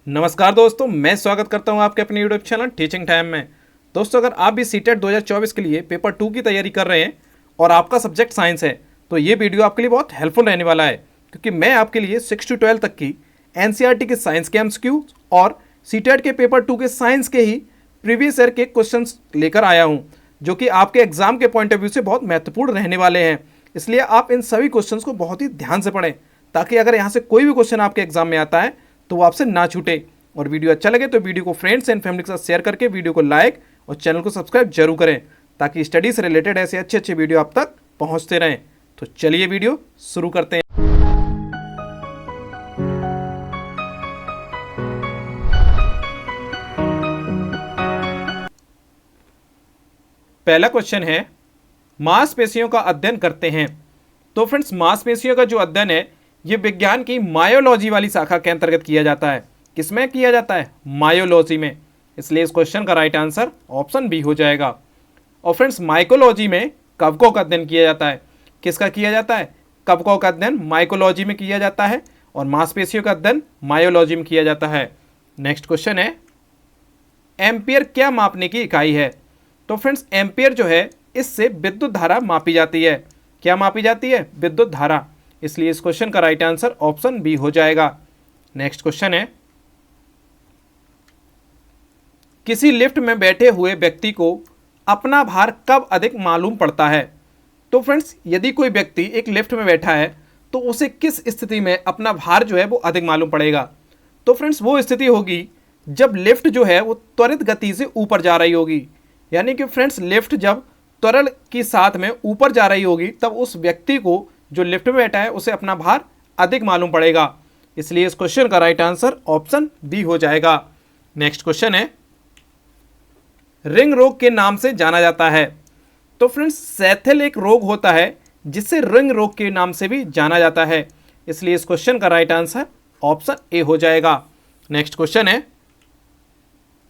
नमस्कार दोस्तों, मैं स्वागत करता हूं आपके अपने यूट्यूब चैनल टीचिंग टाइम में। दोस्तों, अगर आप भी सीटेट 2024 के लिए पेपर 2 की तैयारी कर रहे हैं और आपका सब्जेक्ट साइंस है तो ये वीडियो आपके लिए बहुत हेल्पफुल रहने वाला है, क्योंकि मैं आपके लिए 6 to 12 तक की एनसीईआरटी के साइंस के एमसीक्यू और सीटेट के पेपर 2 के साइंस के ही प्रीवियस ईयर के क्वेश्चन लेकर आया हूँ, जो कि आपके एग्जाम के पॉइंट ऑफ व्यू से बहुत महत्वपूर्ण रहने वाले हैं। इसलिए आप इन सभी क्वेश्चन को बहुत ही ध्यान से पढ़ें, ताकि अगर यहाँ से कोई भी क्वेश्चन आपके एग्जाम में आता है तो वो आपसे ना छूटे। और वीडियो अच्छा लगे तो वीडियो को फ्रेंड्स एंड फैमिली के साथ शेयर करके वीडियो को लाइक और चैनल को सब्सक्राइब जरूर करें, ताकि स्टडी से रिलेटेड ऐसे अच्छे अच्छे वीडियो आप तक पहुंचते रहें। तो चलिए वीडियो शुरू करते हैं। पहला क्वेश्चन है, मांसपेशियों का अध्ययन करते हैं। तो फ्रेंड्स, मांसपेशियों का जो अध्ययन है ये विज्ञान की मायोलॉजी वाली शाखा के अंतर्गत किया जाता है। किसमें किया जाता है? मायोलॉजी में। इसलिए इस क्वेश्चन का राइट आंसर ऑप्शन बी हो जाएगा। और फ्रेंड्स, माइकोलॉजी में कवकों का अध्ययन किया जाता है। किसका किया जाता है? कवकों का अध्ययन माइकोलॉजी में किया जाता है और मांसपेशियों का अध्ययन मायोलॉजी में किया जाता है। नेक्स्ट क्वेश्चन है, एम्पियर क्या मापने की इकाई है? तो फ्रेंड्स, एम्पियर जो है इससे विद्युत धारा मापी जाती है। क्या मापी जाती है? विद्युत धारा। इसलिए इस क्वेश्चन का राइट आंसर ऑप्शन बी हो जाएगा। नेक्स्ट क्वेश्चन है, किसी लिफ्ट में बैठे हुए व्यक्ति को अपना भार कब अधिक मालूम पड़ता है? तो फ्रेंड्स, यदि कोई व्यक्ति एक लिफ्ट में बैठा है तो उसे किस स्थिति में अपना भार जो है वो अधिक मालूम पड़ेगा? तो फ्रेंड्स, वो स्थिति होगी जब लिफ्ट जो है वो त्वरित गति से ऊपर जा रही होगी। यानी कि फ्रेंड्स, लिफ्ट जब त्वरण की साथ में ऊपर जा रही होगी तब उस व्यक्ति को जो लिफ्ट में बैठा है उसे अपना भार अधिक मालूम पड़ेगा। इसलिए इस क्वेश्चन का राइट आंसर ऑप्शन बी हो जाएगा। नेक्स्ट क्वेश्चन है, रिंग रोग के नाम से जाना जाता है। तो फ्रेंड्स, सैथल एक रोग होता है जिसे रिंग रोग के नाम से भी जाना जाता है। इसलिए इस क्वेश्चन का राइट आंसर ऑप्शन ए हो जाएगा। नेक्स्ट क्वेश्चन है,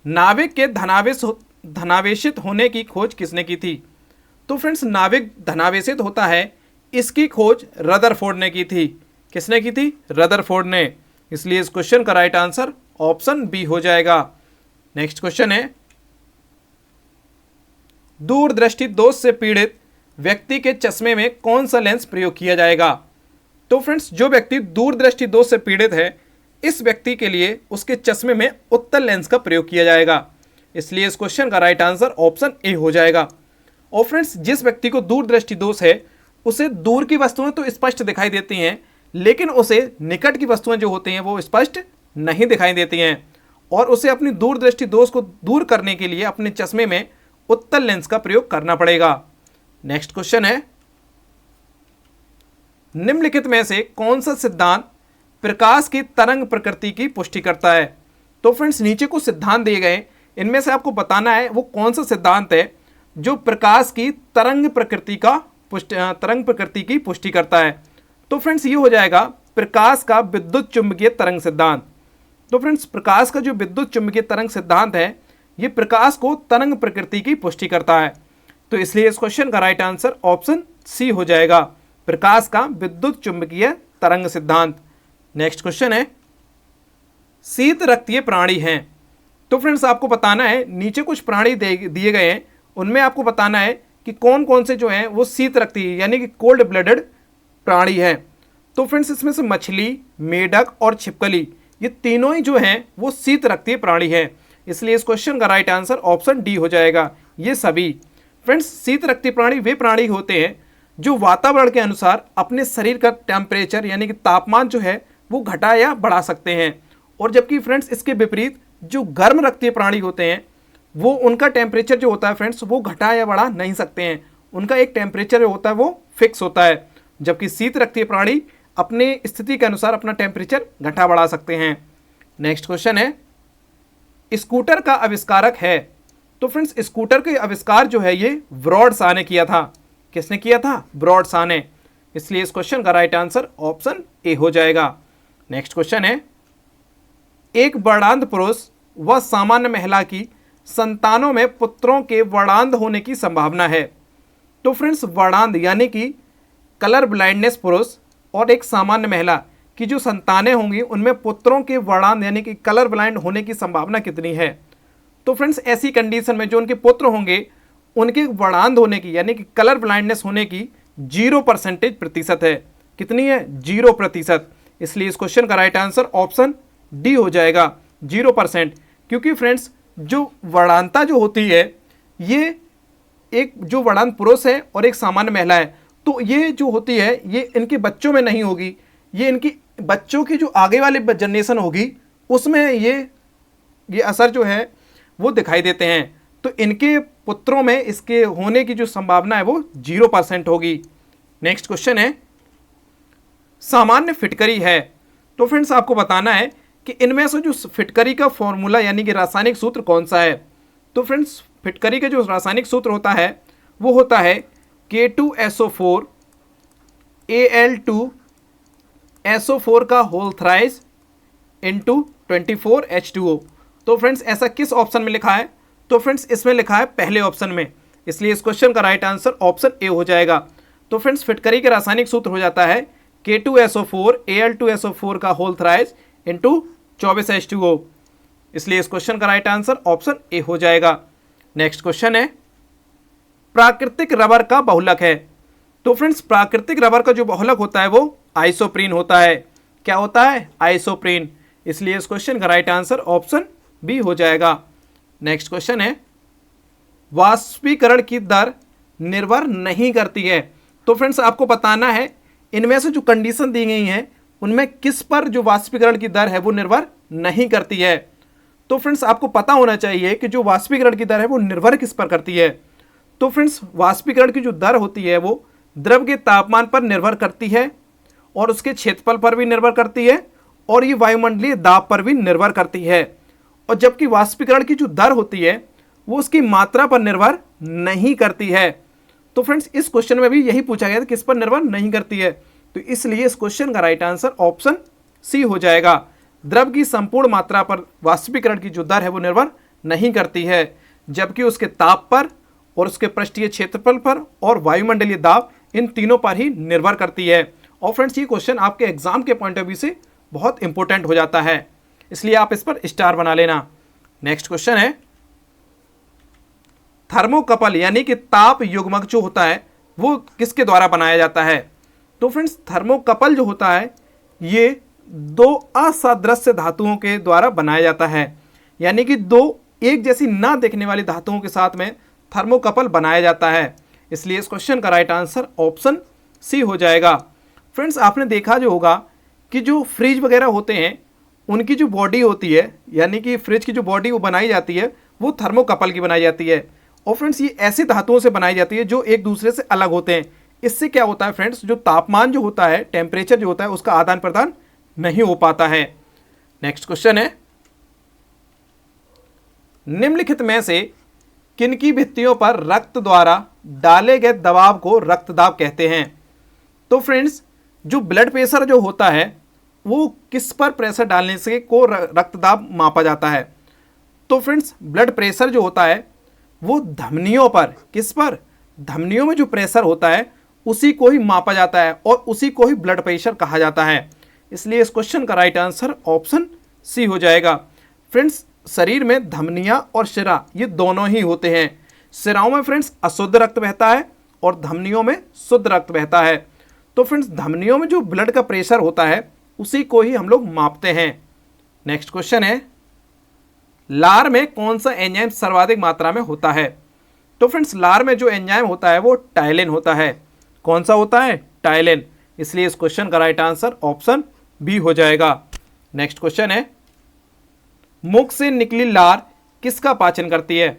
नाविक के धनावेशित होने की खोज किसने की थी? तो फ्रेंड्स, नाविक धनावेशित होता है इसकी खोज रदरफोर्ड ने की थी। किसने की थी? रदरफोर्ड ने। इसलिए इस क्वेश्चन का राइट आंसर ऑप्शन बी हो जाएगा। नेक्स्ट क्वेश्चन है, दूरदृष्टि दोष से पीड़ित व्यक्ति के चश्मे में कौन सा लेंस प्रयोग किया जाएगा? तो फ्रेंड्स, जो व्यक्ति दूरदृष्टि दोष से पीड़ित है इस व्यक्ति के लिए उसके चश्मे में उत्तल लेंस का प्रयोग किया जाएगा। इसलिए इस क्वेश्चन का राइट आंसर ऑप्शन ए हो जाएगा। और फ्रेंड्स, जिस व्यक्ति को दूरदृष्टि दोष है उसे दूर की वस्तुएं तो स्पष्ट दिखाई देती हैं, लेकिन उसे निकट की वस्तुएं जो होती हैं वो स्पष्ट नहीं दिखाई देती हैं, और उसे अपनी दूरदृष्टि दोष को दूर करने के लिए अपने चश्मे में उत्तल लेंस का प्रयोग करना पड़ेगा। नेक्स्ट क्वेश्चन है, निम्नलिखित में से कौन सा सिद्धांत प्रकाश की तरंग प्रकृति की पुष्टि करता है? तो फ्रेंड्स, नीचे कुछ सिद्धांत दिए गए, इनमें से आपको बताना है वो कौन सा सिद्धांत है जो प्रकाश की तरंग प्रकृति की पुष्टि करता है। तो फ्रेंड्स, ये हो जाएगा प्रकाश का विद्युत चुंबकीय तरंग सिद्धांत। तो फ्रेंड्स, प्रकाश का जो विद्युत चुंबकीय तरंग सिद्धांत है ये प्रकाश को तरंग प्रकृति की पुष्टि करता है। तो इसलिए इस क्वेश्चन का राइट आंसर ऑप्शन सी हो जाएगा, प्रकाश का विद्युत चुंबकीय तरंग सिद्धांत। नेक्स्ट क्वेश्चन है, शीत रक्तीय प्राणी हैं। तो फ्रेंड्स, आपको बताना है नीचे कुछ प्राणी दिए गए हैं, उनमें आपको बताना है कि कौन कौन से जो हैं वो शीत रक्तीय यानी कि कोल्ड ब्लडेड प्राणी हैं। तो फ्रेंड्स, इसमें से मछली, मेढक और छिपकली ये तीनों ही जो हैं वो शीत रक्तीय प्राणी हैं। इसलिए इस क्वेश्चन का राइट आंसर ऑप्शन डी हो जाएगा, ये सभी। फ्रेंड्स, शीत रक्तीय प्राणी वे प्राणी होते हैं जो वातावरण के अनुसार अपने शरीर का टेम्परेचर यानी कि तापमान जो है वो घटा या बढ़ा सकते हैं। और जबकि फ्रेंड्स, इसके विपरीत जो गर्म रक्तीय प्राणी होते हैं वो उनका टेम्परेचर जो होता है फ्रेंड्स वो घटा या बढ़ा नहीं सकते हैं, उनका एक टेम्परेचर जो होता है वो फिक्स होता है। जबकि शीत रक्तीय प्राणी अपने स्थिति के अनुसार अपना टेम्परेचर घटा बढ़ा सकते हैं। नेक्स्ट क्वेश्चन है, स्कूटर का आविष्कारक है। तो फ्रेंड्स, स्कूटर के आविष्कार जो है ये ब्रॉड शॉ ने किया था। किसने किया था? ब्रॉड शॉ ने। इसलिए इस क्वेश्चन का राइट आंसर ऑप्शन ए हो जाएगा। नेक्स्ट क्वेश्चन है, एक वर्णांध पुरुष व सामान्य महिला की संतानों में पुत्रों के वर्णांध होने की संभावना है। तो फ्रेंड्स, वर्णांध यानी कि कलर ब्लाइंडनेस पुरुष और एक सामान्य महिला की जो संतानें होंगी उनमें पुत्रों के वर्णांध यानी कि कलर ब्लाइंड होने की संभावना कितनी है। तो फ्रेंड्स ऐसी कंडीशन में जो उनके पुत्र होंगे उनके वर्णांध होने की यानी कि कलर ब्लाइंडनेस होने की 0% प्रतिशत है। कितनी है? 0%। इसलिए इस क्वेश्चन का राइट आंसर ऑप्शन डी हो जाएगा, 0%। क्योंकि फ्रेंड्स जो वर्णांता जो होती है ये एक जो वर्णांत पुरुष है और एक सामान्य महिला है, तो ये जो होती है ये इनके बच्चों में नहीं होगी, ये इनकी बच्चों की जो आगे वाली जनरेशन होगी उसमें ये असर जो है वो दिखाई देते हैं। तो इनके पुत्रों में इसके होने की जो संभावना है वो 0% होगी। नेक्स्ट क्वेश्चन है, सामान्य फिटकरी है। तो फ्रेंड्स आपको बताना है कि इनमें से जो फिटकरी का फॉर्मूला यानी कि रासायनिक सूत्र कौन सा है। तो फ्रेंड्स फिटकरी का जो रासायनिक सूत्र होता है वो होता है K2SO4 Al2SO4 का होल थ्राइस इंटू 24H2O। तो फ्रेंड्स ऐसा किस ऑप्शन में लिखा है? तो फ्रेंड्स इसमें लिखा है पहले ऑप्शन में, इसलिए इस क्वेश्चन का राइट आंसर ऑप्शन ए हो जाएगा। तो फ्रेंड्स फिटकरी के रासायनिक सूत्र हो जाता है K2SO4 Al2SO4 का होल थ्राइस इंटू 24H2O, इसलिए इस क्वेश्चन का राइट आंसर ऑप्शन ए हो जाएगा। नेक्स्ट क्वेश्चन है, प्राकृतिक रबर का बहुलक है। तो फ्रेंड्स प्राकृतिक रबर का जो बहुलक होता है वो आइसोप्रीन होता है। क्या होता है? आइसोप्रीन, इसलिए इस क्वेश्चन का राइट आंसर ऑप्शन बी हो जाएगा। नेक्स्ट क्वेश्चन है, वाष्पीकरण की दर निर्भर नहीं करती है। तो फ्रेंड्स आपको बताना है इनमें से जो कंडीशन दी गई हैं उनमें किस पर जो वाष्पीकरण की दर है वो निर्भर नहीं करती है। तो फ्रेंड्स आपको पता होना चाहिए कि जो वाष्पीकरण की दर है वो निर्भर किस पर करती है। तो फ्रेंड्स वाष्पीकरण की जो दर होती है वो द्रव के तापमान पर निर्भर करती है और उसके क्षेत्रफल पर भी निर्भर करती है और ये वायुमंडलीय दाब पर भी निर्भर करती है। और जबकि वाष्पीकरण की जो दर होती है वो उसकी मात्रा पर निर्भर नहीं करती है। तो फ्रेंड्स इस क्वेश्चन में भी यही पूछा गया था किस पर निर्भर नहीं करती है, तो इसलिए इस क्वेश्चन का राइट आंसर ऑप्शन सी हो जाएगा। द्रव की संपूर्ण मात्रा पर वाष्पीकरण की जो दर है वो निर्भर नहीं करती है, जबकि उसके ताप पर और उसके पृष्ठीय क्षेत्रफल पर और वायुमंडलीय दाब इन तीनों पर ही निर्भर करती है। और फ्रेंड्स ये क्वेश्चन आपके एग्जाम के पॉइंट ऑफ व्यू से बहुत इंपॉर्टेंट हो जाता है, इसलिए आप इस पर स्टार बना लेना। नेक्स्ट क्वेश्चन है, थर्मोकपल यानी कि ताप युग्मक जो होता है वो किसके द्वारा बनाया जाता है। तो फ्रेंड्स थर्मोकपल जो होता है ये दो असादृश्य धातुओं के द्वारा बनाया जाता है, यानी कि दो एक जैसी ना दिखने वाली धातुओं के साथ में थर्मोकपल बनाया जाता है, इसलिए इस क्वेश्चन का राइट आंसर ऑप्शन सी हो जाएगा। फ्रेंड्स आपने देखा जो होगा कि जो फ्रिज वगैरह होते हैं उनकी जो बॉडी होती है यानी कि फ्रिज की जो बॉडी वो बनाई जाती है वो थर्मोकपल की बनाई जाती है। और फ्रेंड्स ये ऐसी धातुओं से बनाई जाती है जो एक दूसरे से अलग होते हैं। इससे क्या होता है फ्रेंड्स, जो तापमान जो होता है, टेम्परेचर जो होता है, उसका आदान प्रदान नहीं हो पाता है। नेक्स्ट क्वेश्चन है, निम्नलिखित में से किनकी भित्तियों पर रक्त द्वारा डाले गए दबाव को रक्तदाब कहते हैं। तो फ्रेंड्स जो ब्लड प्रेशर जो होता है वो किस पर प्रेशर डालने से को रक्तदाब मापा जाता है। तो फ्रेंड्स ब्लड प्रेशर जो होता है वो धमनियों पर, किस पर? धमनियों में जो प्रेशर होता है उसी को ही मापा जाता है और उसी को ही ब्लड प्रेशर कहा जाता है, इसलिए इस क्वेश्चन का राइट आंसर ऑप्शन सी हो जाएगा। फ्रेंड्स शरीर में धमनियां और शिरा ये दोनों ही होते हैं। शिराओं में फ्रेंड्स अशुद्ध रक्त बहता है और धमनियों में शुद्ध रक्त बहता है। तो फ्रेंड्स धमनियों में जो ब्लड का प्रेशर होता है उसी को ही हम लोग मापते हैं। नेक्स्ट क्वेश्चन है, लार में कौन सा एंजाइम सर्वाधिक मात्रा में होता है। तो फ्रेंड्स लार में जो एंजाइम होता है वो टाइलिन होता है। कौन सा होता है? टाइलिन, इसलिए इस क्वेश्चन का राइट आंसर ऑप्शन बी हो जाएगा। नेक्स्ट क्वेश्चन है, मुख से निकली लार किसका पाचन करती है।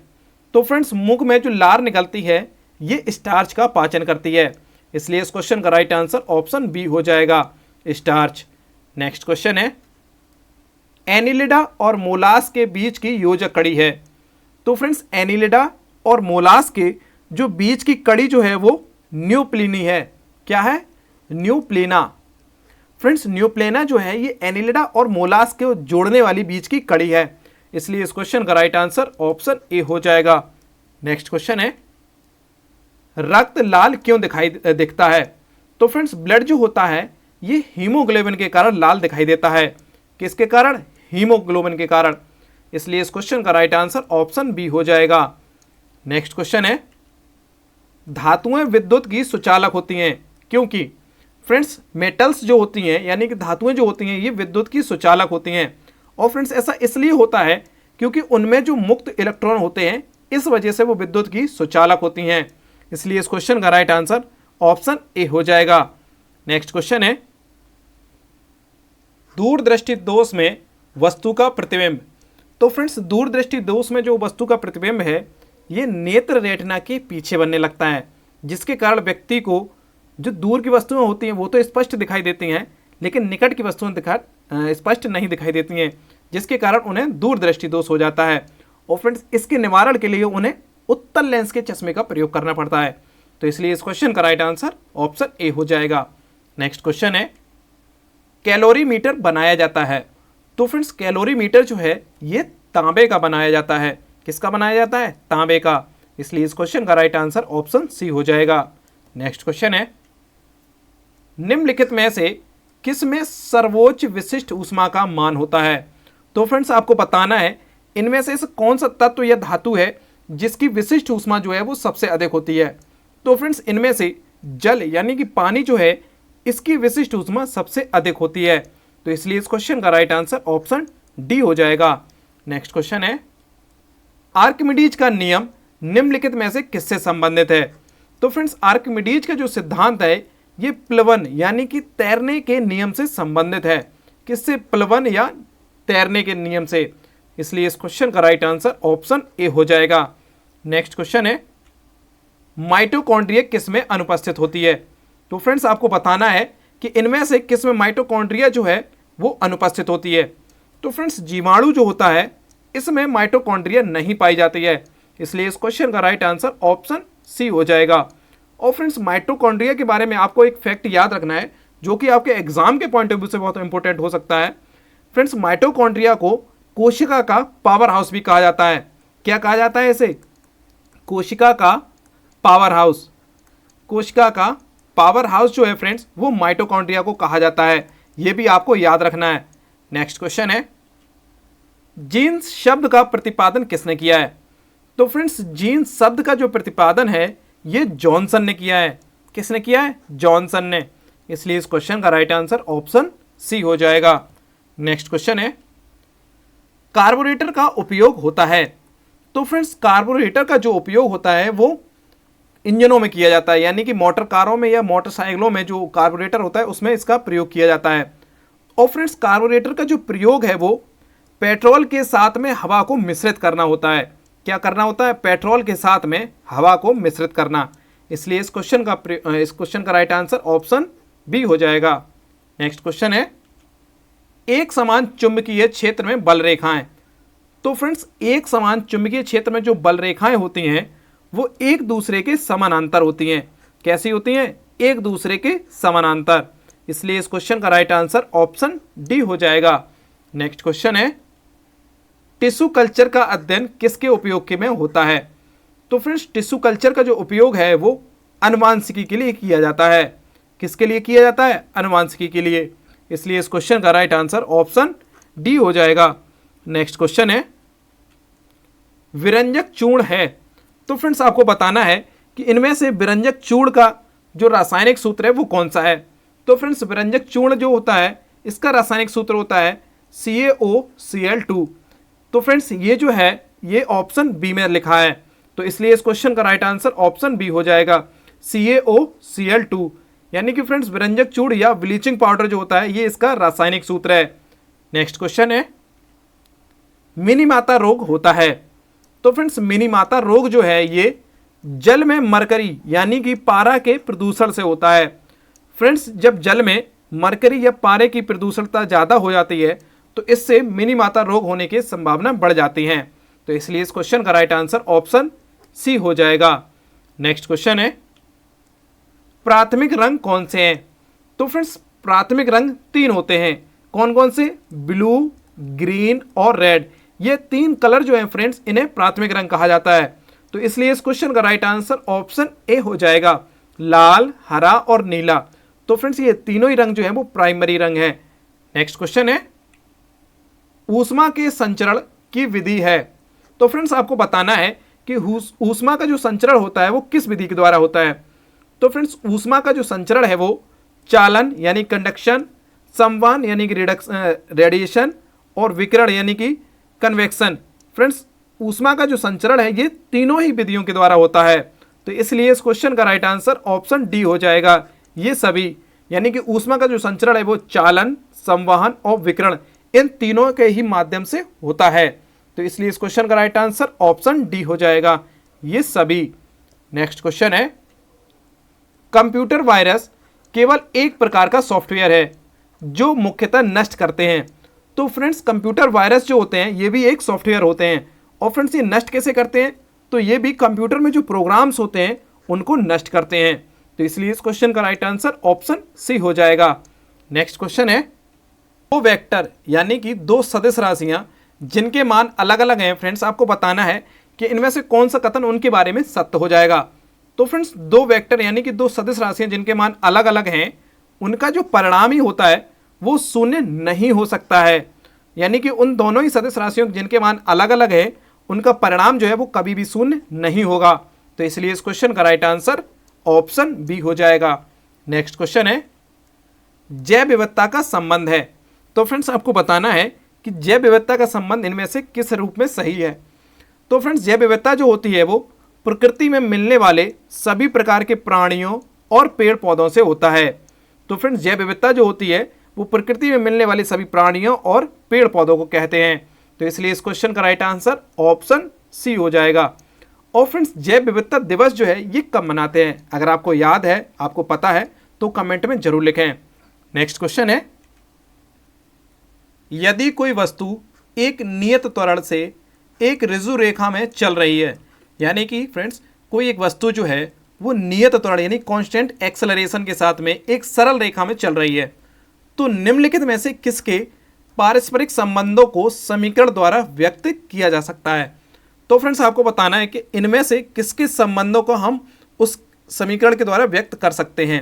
तो फ्रेंड्स मुख में जो लार निकलती है ये स्टार्च का पाचन करती है, इसलिए इस क्वेश्चन का राइट आंसर ऑप्शन बी हो जाएगा, स्टार्च। नेक्स्ट क्वेश्चन है, एनिलिडा और मोलास के बीच की योजक कड़ी है। तो फ्रेंड्स एनिलिडा और मोलास के जो बीच की कड़ी जो है वो न्यूप्लिनी है। क्या है? न्यूप्लिना। फ्रेंड्स न्यूप्लिना जो है ये एनिलिडा और मोलास के जोड़ने वाली बीच की कड़ी है, इसलिए इस क्वेश्चन का राइट आंसर ऑप्शन ए हो जाएगा। नेक्स्ट क्वेश्चन है, रक्त लाल क्यों दिखता है। तो फ्रेंड्स ब्लड जो होता है ये हीमोग्लोबिन के कारण लाल दिखाई देता है। किसके कारण? हीमोग्लोबिन के कारण। इसलिए इस क्वेश्चन का राइट आंसर ऑप्शन बी हो जाएगा। नेक्स्ट क्वेश्चन है, धातुएं विद्युत की सुचालक होती हैं क्योंकि? फ्रेंड्स मेटल्स जो होती हैं यानी कि धातुएं जो होती हैं ये विद्युत की सुचालक होती हैं। और फ्रेंड्स ऐसा इसलिए होता है क्योंकि उनमें जो मुक्त इलेक्ट्रॉन होते हैं इस वजह से वो विद्युत की सुचालक होती हैं। इसलिए इस क्वेश्चन का राइट आंसर ऑप्शन ए हो जाएगा। नेक्स्ट क्वेश्चन है, दूरदृष्टि दोष में वस्तु का प्रतिबिंब। तो फ्रेंड्स दूरदृष्टि दोष में जो वस्तु का प्रतिबिंब है ये नेत्र रेटिना के पीछे बनने लगता है, जिसके कारण व्यक्ति को जो दूर की वस्तुएं होती हैं वो तो स्पष्ट दिखाई देती हैं लेकिन निकट की वस्तुएं स्पष्ट नहीं दिखाई देती हैं, जिसके कारण उन्हें दूरदृष्टि दोष हो जाता है। और फ्रेंड्स इसके निवारण के लिए उन्हें उत्तल लेंस के चश्मे का प्रयोग करना पड़ता है। तो इसलिए इस क्वेश्चन का राइट आंसर ऑप्शन ए हो जाएगा। नेक्स्ट क्वेश्चन है, कैलोरीमीटर बनाया जाता है। तो फ्रेंड्स कैलोरीमीटर जो है ये तांबे का बनाया जाता है। किसका बनाया जाता है? तांबे का। इसलिए इस क्वेश्चन का राइट आंसर ऑप्शन सी हो जाएगा। नेक्स्ट क्वेश्चन है, निम्नलिखित में से किस में सर्वोच्च विशिष्ट ऊष्मा का मान होता है? तो फ्रेंड्स आपको बताना है इनमें से कौन सा तत्व या धातु है जिसकी विशिष्ट ऊष्मा जो है वो सबसे अधिक होती है। तो फ्रेंड्स इनमें से जल यानी कि पानी जो है इसकी विशिष्ट ऊष्मा सबसे अधिक होती है। तो इसलिए इस क्वेश्चन का राइट आंसर ऑप्शन डी हो जाएगा। नेक्स्ट क्वेश्चन है, आर्किमिडीज का नियम निम्नलिखित में से किससे संबंधित है? तो फ्रेंड्स आर्किमिडीज का जो सिद्धांत है ये प्लवन यानी कि तैरने के नियम से संबंधित है। किससे? प्लवन या तैरने के नियम से। इसलिए इस क्वेश्चन का राइट आंसर ऑप्शन ए हो जाएगा। नेक्स्ट क्वेश्चन है, माइटोकॉन्ड्रिया किस में अनुपस्थित होती है? तो फ्रेंड्स आपको बताना है कि इनमें से किस में माइटोकॉन्ड्रिया जो है वो अनुपस्थित होती है। तो फ्रेंड्स जीवाणु जो होता है इसमें माइटोकॉन्ड्रिया नहीं पाई जाती है। इसलिए इस क्वेश्चन का राइट आंसर ऑप्शन सी हो जाएगा। और फ्रेंड्स माइटोकॉन्ड्रिया के बारे में आपको एक फैक्ट याद रखना है जो कि आपके एग्जाम के पॉइंट ऑफ व्यू से बहुत इंपॉर्टेंट हो सकता है। फ्रेंड्स माइटोकॉन्ड्रिया को कोशिका का पावर हाउस भी कहा जाता है। क्या कहा जाता है इसे? कोशिका का पावर हाउस। कोशिका का पावर हाउस जो है फ्रेंड्स वो माइटोकॉन्ड्रिया को कहा जाता है। यह भी आपको याद रखना है। नेक्स्ट क्वेश्चन है, जीन्स शब्द का प्रतिपादन किसने किया है? तो फ्रेंड्स जीन्स शब्द का जो प्रतिपादन है ये जॉनसन ने किया है। किसने किया है? जॉनसन ने। इसलिए इस क्वेश्चन का राइट आंसर ऑप्शन सी हो जाएगा। नेक्स्ट क्वेश्चन है, कार्बोरेटर का उपयोग होता है। तो फ्रेंड्स कार्बोरेटर का जो उपयोग होता है वो इंजनों में किया जाता है यानी कि मोटर कारों में या मोटरसाइकिलों में जो कार्बोरेटर होता है उसमें इसका प्रयोग किया जाता है। और फ्रेंड्स कार्बोरेटर का जो प्रयोग है वो पेट्रोल के साथ में हवा को मिश्रित करना होता है। क्या करना होता है? पेट्रोल के साथ में हवा को मिश्रित करना। इसलिए इस क्वेश्चन का राइट आंसर ऑप्शन बी हो जाएगा। नेक्स्ट क्वेश्चन है, एक समान चुंबकीय क्षेत्र में बल रेखाएं। तो फ्रेंड्स एक समान चुंबकीय क्षेत्र में जो बल रेखाएं होती हैं वो एक दूसरे के समानांतर होती हैं। कैसी होती हैं? एक दूसरे के समानांतर। इसलिए इस क्वेश्चन का राइट आंसर ऑप्शन डी हो जाएगा। नेक्स्ट क्वेश्चन है, टिश्यू कल्चर का अध्ययन किसके उपयोग के में होता है? तो फ्रेंड्स टिश्यू कल्चर का जो उपयोग है वो अनुवांशिकी के लिए किया जाता है। किसके लिए किया जाता है? अनुवांशिकी के लिए। इसलिए इस क्वेश्चन का राइट आंसर ऑप्शन डी हो जाएगा। नेक्स्ट क्वेश्चन है, विरंजक चूर्ण है। तो फ्रेंड्स आपको बताना है कि इनमें से विरंजक चूर्ण का जो रासायनिक सूत्र है वो कौन सा है। तो फ्रेंड्स विरंजक चूर्ण जो होता है इसका रासायनिक सूत्र होता है CaOCl2। तो फ्रेंड्स ये जो है ये ऑप्शन बी में लिखा है। तो इसलिए इस क्वेश्चन का राइट आंसर ऑप्शन बी हो जाएगा, CaOCl2। यानी कि फ्रेंड्स विरंजक चूर्ण या ब्लीचिंग पाउडर जो होता है ये इसका रासायनिक सूत्र है। नेक्स्ट क्वेश्चन है, मिनीमाता रोग होता है। तो फ्रेंड्स मिनीमाता रोग जो है ये जल में मरकरी यानी कि पारा के प्रदूषण से होता है। फ्रेंड्स जब जल में मरकरी या पारे की प्रदूषणता ज़्यादा हो जाती है तो इससे मिनीमाता रोग होने की संभावना बढ़ जाती है। तो इसलिए इस क्वेश्चन का राइट आंसर ऑप्शन सी हो जाएगा। नेक्स्ट क्वेश्चन है, प्राथमिक रंग कौन से हैं? तो फ्रेंड्स प्राथमिक रंग 3 होते हैं। कौन कौन से? ब्लू, ग्रीन और रेड। ये 3 कलर जो हैं फ्रेंड्स इन्हें प्राथमिक रंग कहा जाता है। तो इसलिए इस क्वेश्चन का राइट आंसर ऑप्शन ए हो जाएगा, लाल, हरा और नीला। तो फ्रेंड्स ये तीनों ही रंग जो है वो प्राइमरी रंग है। नेक्स्ट क्वेश्चन है, ऊष्मा के संचरण की विधि है। तो फ्रेंड्स आपको बताना है कि ऊष्मा का जो संचरण होता है वो किस विधि के द्वारा होता है। तो फ्रेंड्स ऊष्मा का जो संचरण है वो चालन यानी कंडक्शन, संवहन यानी कि रेडिएशन और विकिरण यानी कि कन्वेक्शन। फ्रेंड्स ऊष्मा का जो संचरण है ये तीनों ही विधियों के द्वारा होता है। तो इसलिए इस क्वेश्चन का राइट आंसर ऑप्शन डी हो जाएगा। ये सभी यानी कि ऊष्मा का जो संचरण है वो चालन, संवहन और विकिरण इन तीनों के ही माध्यम से होता है। तो इसलिए इस क्वेश्चन का राइट आंसर ऑप्शन डी हो जाएगा, ये सभी। नेक्स्ट क्वेश्चन है, कंप्यूटर वायरस केवल एक प्रकार का सॉफ्टवेयर है जो मुख्यतः नष्ट करते हैं। तो फ्रेंड्स कंप्यूटर वायरस जो होते हैं ये भी एक सॉफ्टवेयर होते हैं। और फ्रेंड्स ये नष्ट कैसे करते हैं, तो ये भी कंप्यूटर में जो प्रोग्राम्स होते हैं उनको नष्ट करते हैं। तो इसलिए इस क्वेश्चन का राइट आंसर ऑप्शन सी हो जाएगा। नेक्स्ट क्वेश्चन है, दो वेक्टर यानी कि दो सदिश राशियां जिनके मान अलग अलग हैं। फ्रेंड्स आपको बताना है कि इनमें से कौन सा कथन उनके बारे में सत्य हो जाएगा। तो फ्रेंड्स दो वेक्टर यानी कि दो सदिश राशियां जिनके मान अलग अलग हैं, उनका जो परिणाम ही होता है वो शून्य नहीं हो सकता है। यानी कि उन दोनों ही सदिश राशियों जिनके मान अलग अलग है उनका परिणाम जो है वो कभी भी शून्य नहीं होगा। तो इसलिए इस क्वेश्चन का राइट आंसर ऑप्शन बी हो जाएगा। नेक्स्ट क्वेश्चन है, जैव विविधता का संबंध है। तो फ्रेंड्स आपको बताना है कि जैव विविधता का संबंध इनमें से किस रूप में सही है। तो फ्रेंड्स जैव विविधता जो होती है वो प्रकृति में मिलने वाले सभी प्रकार के प्राणियों और पेड़ पौधों से होता है। तो फ्रेंड्स जैव विविधता जो होती है वो प्रकृति में मिलने वाले सभी प्राणियों और पेड़ पौधों को कहते हैं। तो इसलिए इस क्वेश्चन का राइट आंसर ऑप्शन सी हो जाएगा। और फ्रेंड्स जैव विविधता दिवस जो है ये कब मनाते हैं, अगर आपको याद है, आपको पता है तो कमेंट में जरूर लिखें। नेक्स्ट क्वेश्चन है, यदि कोई वस्तु एक नियत त्वरण से एक ऋजु रेखा में चल रही है, यानी कि फ्रेंड्स कोई एक वस्तु जो है वो नियत त्वरण यानी कांस्टेंट एक्सेलरेशन के साथ में एक सरल रेखा में चल रही है, तो निम्नलिखित में से किसके पारस्परिक संबंधों को समीकरण द्वारा व्यक्त किया जा सकता है। तो फ्रेंड्स आपको बताना है कि इनमें से किसके संबंधों को हम उस समीकरण के द्वारा व्यक्त कर सकते हैं।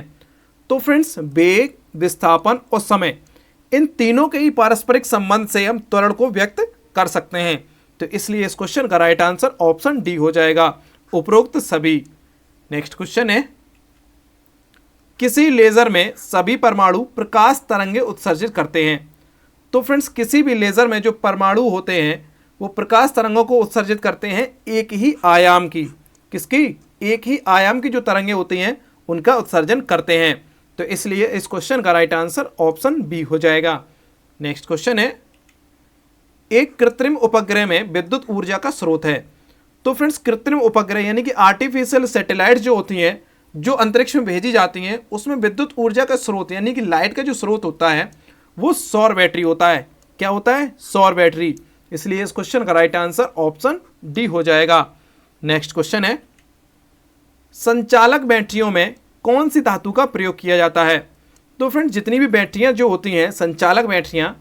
तो फ्रेंड्स वेग, विस्थापन और समय इन तीनों के ही पारस्परिक संबंध से हम त्वरण को व्यक्त कर सकते हैं। तो इसलिए इस क्वेश्चन का राइट आंसर ऑप्शन डी हो जाएगा, उपरोक्त सभी। नेक्स्ट क्वेश्चन है, किसी लेजर में सभी परमाणु प्रकाश तरंगे उत्सर्जित करते हैं। तो फ्रेंड्स किसी भी लेजर में जो परमाणु होते हैं वो प्रकाश तरंगों को उत्सर्जित करते हैं एक ही आयाम की, किसकी, एक ही आयाम की जो तरंगे होती हैं उनका उत्सर्जन करते हैं। तो इसलिए इस क्वेश्चन का राइट आंसर ऑप्शन बी हो जाएगा। नेक्स्ट क्वेश्चन है, एक कृत्रिम उपग्रह में विद्युत ऊर्जा का स्रोत है। तो फ्रेंड्स कृत्रिम उपग्रह यानी कि आर्टिफिशियल सैटेलाइट जो होती हैं जो अंतरिक्ष में भेजी जाती हैं उसमें विद्युत ऊर्जा का स्रोत यानी कि लाइट का जो स्रोत होता है वो सौर बैटरी होता है। क्या होता है, सौर बैटरी। इसलिए इस क्वेश्चन का राइट आंसर ऑप्शन डी हो जाएगा। नेक्स्ट क्वेश्चन है, संचालक बैटरियों में कौन सी धातु का प्रयोग किया जाता है। तो फ्रेंड्स जितनी भी बैटरियां जो होती हैं संचालक बैटरियां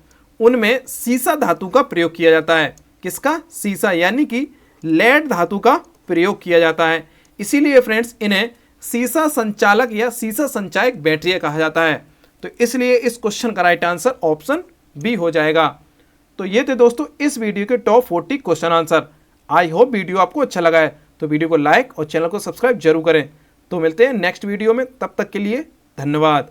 उनमें सीसा धातु का प्रयोग किया जाता है। किसका, सीसा, यानी कि लेड धातु का प्रयोग किया जाता है। इसीलिए फ्रेंड्स इन्हें सीसा संचालक या सीसा संचायक बैटरियां कहा जाता है। तो इसलिए इस क्वेश्चन का राइट आंसर ऑप्शन बी हो जाएगा। तो ये थे दोस्तों इस वीडियो के top 40 question answer. I hope video आपको अच्छा लगा है, तो वीडियो को लाइक और चैनल को सब्सक्राइब जरूर करें। तो मिलते हैं नेक्स्ट वीडियो में, तब तक के लिए धन्यवाद।